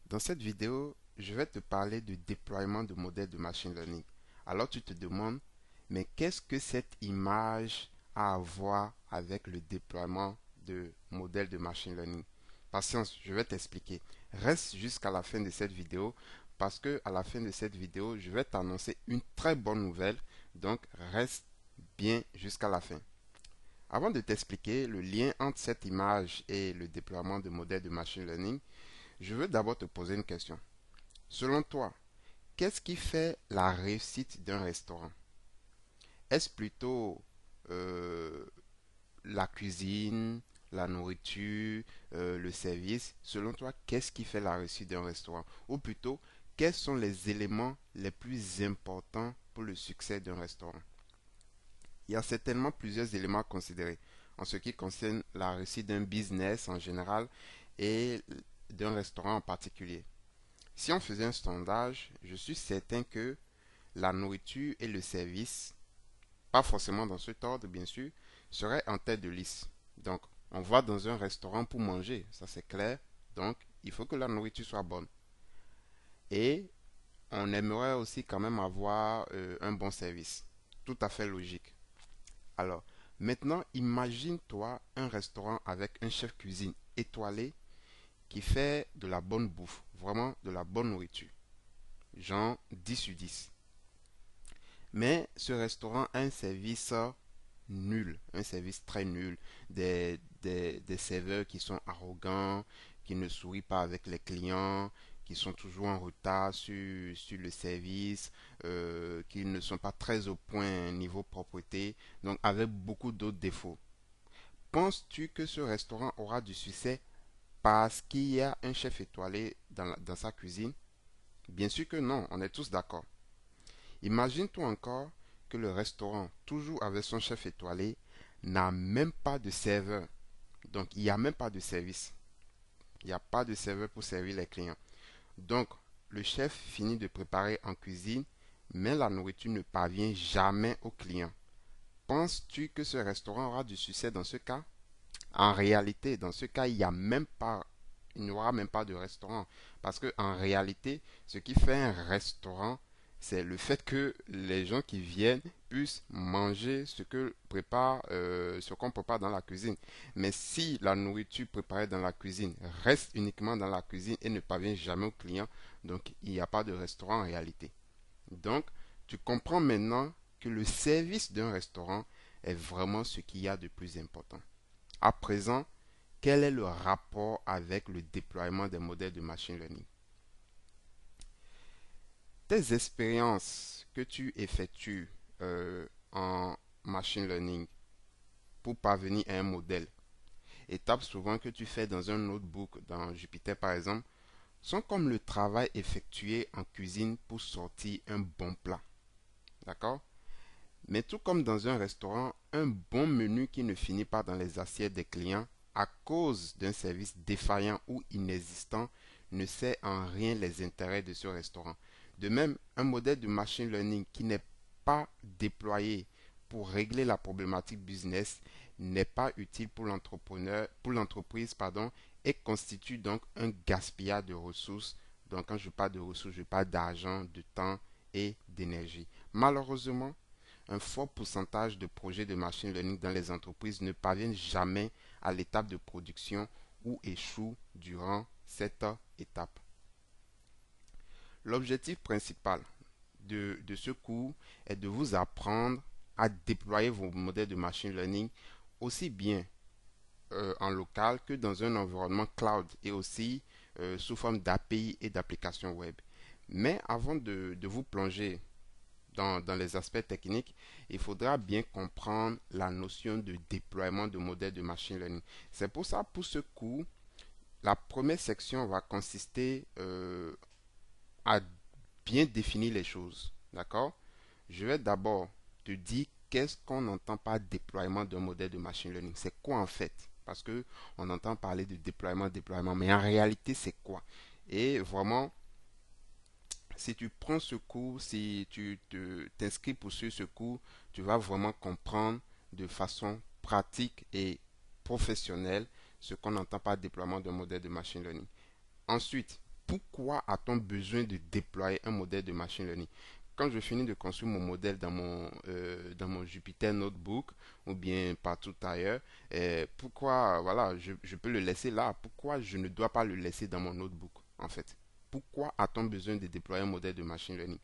Dans cette vidéo, je vais te parler du déploiement de modèles de machine learning. Alors tu te demandes, mais qu'est-ce que cette image a à voir avec le déploiement de modèles de machine learning? Patience, je vais t'expliquer. Reste jusqu'à la fin de cette vidéo parce que à la fin de cette vidéo, je vais t'annoncer une très bonne nouvelle. Donc reste bien jusqu'à la fin. Avant de t'expliquer le lien entre cette image et le déploiement de modèles de machine learning, je veux d'abord te poser une question. Selon toi, qu'est-ce qui fait la réussite d'un restaurant? Est-ce plutôt euh, la cuisine, la nourriture, le service? Selon toi, qu'est-ce qui fait la réussite d'un restaurant? Ou plutôt, quels sont les éléments les plus importants pour le succès d'un restaurant? Il y a certainement plusieurs éléments à considérer en ce qui concerne la réussite d'un business en général et d'un restaurant en particulier. Si on faisait un sondage, je suis certain que la nourriture et le service, pas forcément dans cet ordre bien sûr, seraient en tête de liste. Donc, on va dans un restaurant pour manger, ça c'est clair. Donc, il faut que la nourriture soit bonne. Et on aimerait aussi quand même avoir un bon service. Tout à fait logique. Alors, maintenant, imagine-toi un restaurant avec un chef cuisine étoilé qui fait de la bonne bouffe, vraiment de la bonne nourriture. Genre 10 sur 10. Mais ce restaurant a un service nul, un service très nul. Des serveurs qui sont arrogants, qui ne sourient pas avec les clients, qui sont toujours en retard sur le service, qui ne sont pas très au point niveau propreté, donc avec beaucoup d'autres défauts. Penses-tu que ce restaurant aura du succès parce qu'il y a un chef étoilé dans sa cuisine? Bien sûr que non, on est tous d'accord. Imagine-toi encore que le restaurant, toujours avec son chef étoilé, n'a même pas de serveur. Donc, il n'y a même pas de service. Il n'y a pas de serveur pour servir les clients. Donc, le chef finit de préparer en cuisine, mais la nourriture ne parvient jamais aux clients. Penses-tu que ce restaurant aura du succès dans ce cas? En réalité, dans ce cas, il n'y aura même pas de restaurant. Parce que en réalité, ce qui fait un restaurant, c'est le fait que les gens qui viennent puissent manger ce qu'on prépare dans la cuisine. Mais si la nourriture préparée dans la cuisine reste uniquement dans la cuisine et ne parvient jamais au client, donc il n'y a pas de restaurant en réalité. Donc, tu comprends maintenant que le service d'un restaurant est vraiment ce qu'il y a de plus important. À présent, quel est le rapport avec le déploiement des modèles de machine learning? Tes expériences que tu effectues en machine learning pour parvenir à un modèle, étapes souvent que tu fais dans un notebook, dans Jupyter par exemple, sont comme le travail effectué en cuisine pour sortir un bon plat. D'accord? Mais tout comme dans un restaurant, un bon menu qui ne finit pas dans les assiettes des clients à cause d'un service défaillant ou inexistant ne sert en rien les intérêts de ce restaurant. De même, un modèle de machine learning qui n'est pas déployé pour régler la problématique business n'est pas utile pour l'entreprise, et constitue donc un gaspillage de ressources. Donc quand je parle de ressources, je parle d'argent, de temps et d'énergie. Malheureusement, un fort pourcentage de projets de machine learning dans les entreprises ne parviennent jamais à l'étape de production ou échouent durant cette étape. L'objectif principal de ce cours est de vous apprendre à déployer vos modèles de machine learning aussi bien en local que dans un environnement cloud et aussi sous forme d'API et d'applications web. Mais avant de vous plonger dans les aspects techniques, il faudra bien comprendre la notion de déploiement de modèles de machine learning. C'est pour ça, pour ce cours, la première section va consister à bien définir les choses. D'accord? Je vais d'abord te dire qu'est-ce qu'on entend par déploiement d'un modèle de machine learning. C'est quoi en fait? Parce que on entend parler de déploiement, mais en réalité, c'est quoi? Et vraiment, si tu prends ce cours, si tu t'inscris pour suivre ce cours, tu vas vraiment comprendre de façon pratique et professionnelle ce qu'on entend par déploiement d'un modèle de machine learning. Ensuite, Pourquoi a-t-on besoin de déployer un modèle de machine learning? Quand je finis de construire mon modèle dans mon Jupyter Notebook ou bien partout ailleurs, pourquoi, voilà, je peux le laisser là. Pourquoi je ne dois pas le laisser dans mon notebook, en fait? Pourquoi a-t-on besoin de déployer un modèle de machine learning?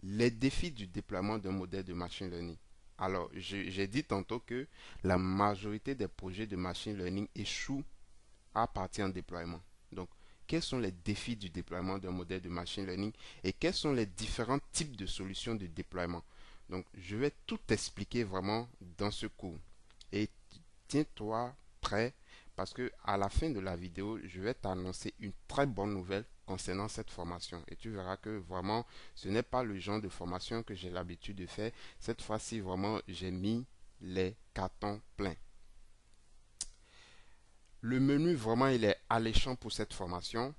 Les défis du déploiement d'un modèle de machine learning. Alors, j'ai dit tantôt que la majorité des projets de machine learning échouent à partir en déploiement. Donc, quels sont les défis du déploiement d'un modèle de machine learning et quels sont les différents types de solutions de déploiement? Donc, je vais tout expliquer vraiment dans ce cours. Et tiens-toi prêt parce que à la fin de la vidéo, je vais t'annoncer une très bonne nouvelle concernant cette formation. Et tu verras que vraiment, ce n'est pas le genre de formation que j'ai l'habitude de faire. Cette fois-ci, vraiment, j'ai mis les cartons pleins. Le menu, vraiment, il est alléchant pour cette formation.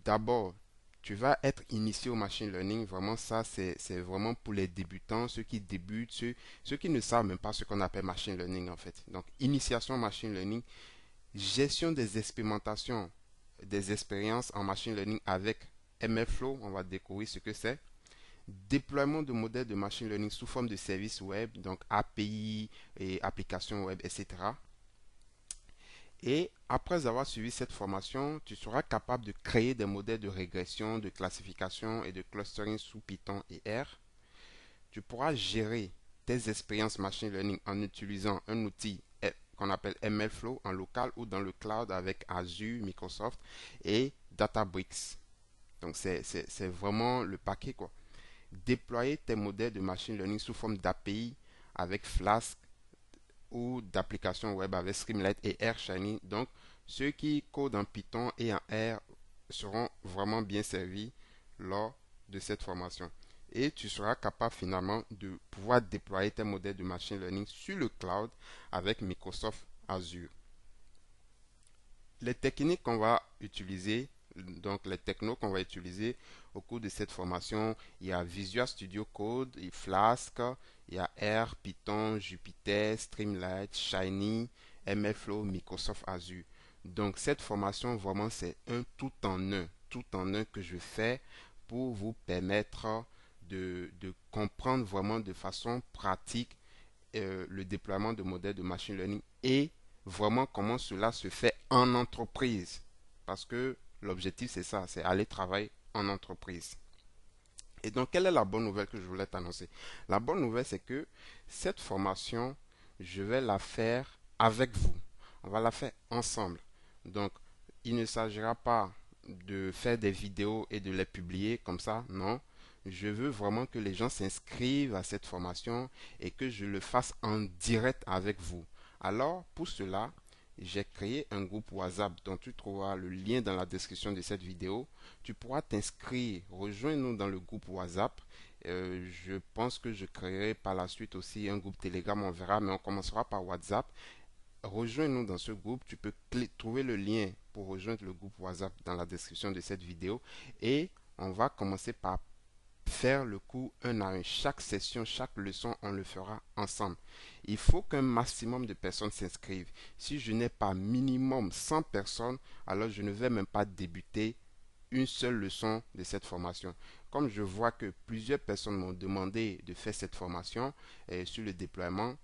D'abord, tu vas être initié au machine learning. Vraiment, ça, c'est vraiment pour les débutants, ceux qui débutent, ceux qui ne savent même pas ce qu'on appelle machine learning, en fait. Donc, initiation au machine learning, gestion des expérimentations, des expériences en machine learning avec MLflow, on va découvrir ce que c'est. Déploiement de modèles de machine learning sous forme de services web, donc API et applications web, etc. Et après avoir suivi cette formation, tu seras capable de créer des modèles de régression, de classification et de clustering sous Python et R. Tu pourras gérer tes expériences machine learning en utilisant un outil qu'on appelle MLflow en local ou dans le cloud avec Azure, Microsoft et Databricks. Donc c'est vraiment le paquet quoi. Déployer tes modèles de machine learning sous forme d'API avec Flask ou d'applications web avec Streamlit et AirShiny. Donc, ceux qui codent en Python et en R seront vraiment bien servis lors de cette formation. Et tu seras capable finalement de pouvoir déployer tes modèles de machine learning sur le cloud avec Microsoft Azure. Les techniques qu'on va utiliser, donc les technos qu'on va utiliser au cours de cette formation, il y a Visual Studio Code, il y a Flask, il y a R, Python, Jupyter, Streamlit, Shiny, MLflow, Microsoft Azure. Donc cette formation vraiment c'est un tout en un que je fais pour vous permettre de comprendre vraiment de façon pratique le déploiement de modèles de machine learning et vraiment comment cela se fait en entreprise. Parce que l'objectif, c'est ça, c'est aller travailler en entreprise. Et donc, quelle est la bonne nouvelle que je voulais t'annoncer? La bonne nouvelle, c'est que cette formation, je vais la faire avec vous. On va la faire ensemble. Donc, il ne s'agira pas de faire des vidéos et de les publier comme ça, non. Je veux vraiment que les gens s'inscrivent à cette formation et que je le fasse en direct avec vous. Alors, pour cela, j'ai créé un groupe WhatsApp dont tu trouveras le lien dans la description de cette vidéo. Tu pourras t'inscrire, rejoins-nous dans le groupe WhatsApp. Je pense que je créerai par la suite aussi un groupe Telegram, on verra, mais on commencera par WhatsApp. Rejoins-nous dans ce groupe. Tu peux trouver le lien pour rejoindre le groupe WhatsApp dans la description de cette vidéo. Et on va commencer par faire le cours un à un. Chaque session, chaque leçon, on le fera ensemble. Il faut qu'un maximum de personnes s'inscrivent. Si je n'ai pas minimum 100 personnes, alors je ne vais même pas débuter une seule leçon de cette formation. Comme je vois que plusieurs personnes m'ont demandé de faire cette formation sur le déploiement,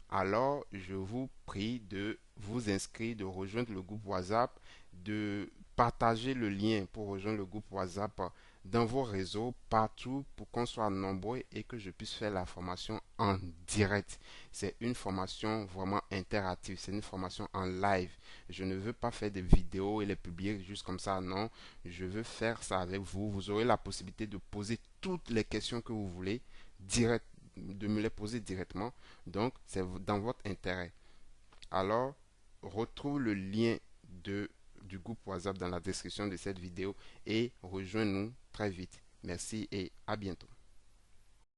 alors je vous prie de vous inscrire, de rejoindre le groupe WhatsApp, de partager le lien pour rejoindre le groupe WhatsApp dans vos réseaux, partout, pour qu'on soit nombreux et que je puisse faire la formation en direct. C'est une formation vraiment interactive, c'est une formation en live. Je ne veux pas faire des vidéos et les publier juste comme ça, non. Je veux faire ça avec vous. Vous aurez la possibilité de poser toutes les questions que vous voulez, direct, de me les poser directement. Donc, c'est dans votre intérêt. Alors, retrouve le lien du groupe WhatsApp dans la description de cette vidéo et rejoins-nous très vite. Merci et à bientôt.